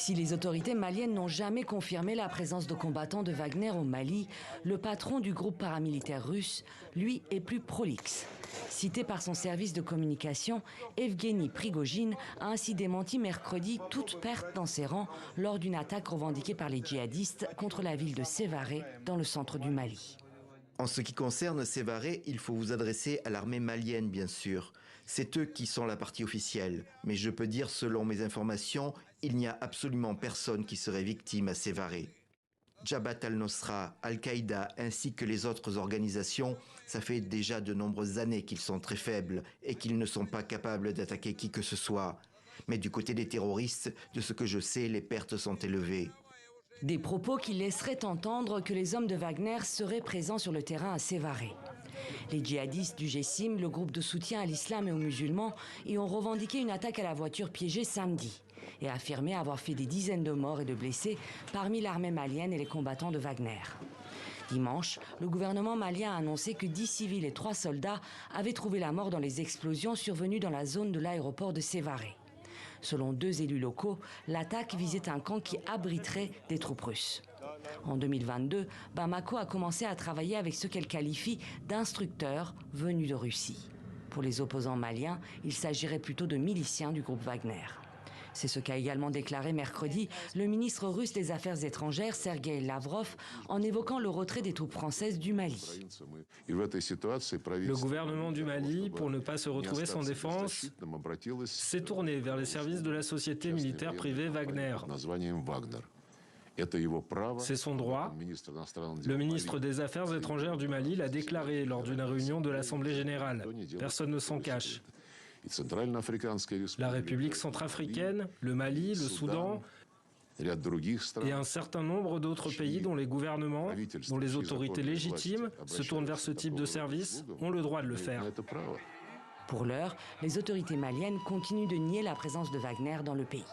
Si les autorités maliennes n'ont jamais confirmé la présence de combattants de Wagner au Mali, le patron du groupe paramilitaire russe, lui, est plus prolixe. Cité par son service de communication, Evgeny Prigojine a ainsi démenti mercredi toute perte dans ses rangs lors d'une attaque revendiquée par les djihadistes contre la ville de Sévaré, dans le centre du Mali. En ce qui concerne Sévaré, il faut vous adresser à l'armée malienne, bien sûr. C'est eux qui sont la partie officielle. Mais je peux dire, selon mes informations, il n'y a absolument personne qui serait victime à Sévaré. Jabhat al-Nosra, Al-Qaïda ainsi que les autres organisations, ça fait déjà de nombreuses années qu'ils sont très faibles et qu'ils ne sont pas capables d'attaquer qui que ce soit. Mais du côté des terroristes, de ce que je sais, les pertes sont élevées. Des propos qui laisseraient entendre que les hommes de Wagner seraient présents sur le terrain à Sévaré. Les djihadistes du GSIM, le groupe de soutien à l'islam et aux musulmans, y ont revendiqué une attaque à la voiture piégée samedi et affirmé avoir fait des dizaines de morts et de blessés parmi l'armée malienne et les combattants de Wagner. Dimanche, le gouvernement malien a annoncé que 10 civils et 3 soldats avaient trouvé la mort dans les explosions survenues dans la zone de l'aéroport de Sévaré. Selon 2 élus locaux, l'attaque visait un camp qui abriterait des troupes russes. En 2022, Bamako a commencé à travailler avec ce qu'elle qualifie d'instructeurs venus de Russie. Pour les opposants maliens, il s'agirait plutôt de miliciens du groupe Wagner. C'est ce qu'a également déclaré mercredi le ministre russe des Affaires étrangères, Sergueï Lavrov, en évoquant le retrait des troupes françaises du Mali. Le gouvernement du Mali, pour ne pas se retrouver sans défense, s'est tourné vers les services de la société militaire privée Wagner. C'est son droit. Le ministre des Affaires étrangères du Mali l'a déclaré lors d'une réunion de l'Assemblée générale. Personne ne s'en cache. La République centrafricaine, le Mali, le Soudan et un certain nombre d'autres pays dont les gouvernements, dont les autorités légitimes se tournent vers ce type de service, ont le droit de le faire. Pour l'heure, les autorités maliennes continuent de nier la présence de Wagner dans le pays.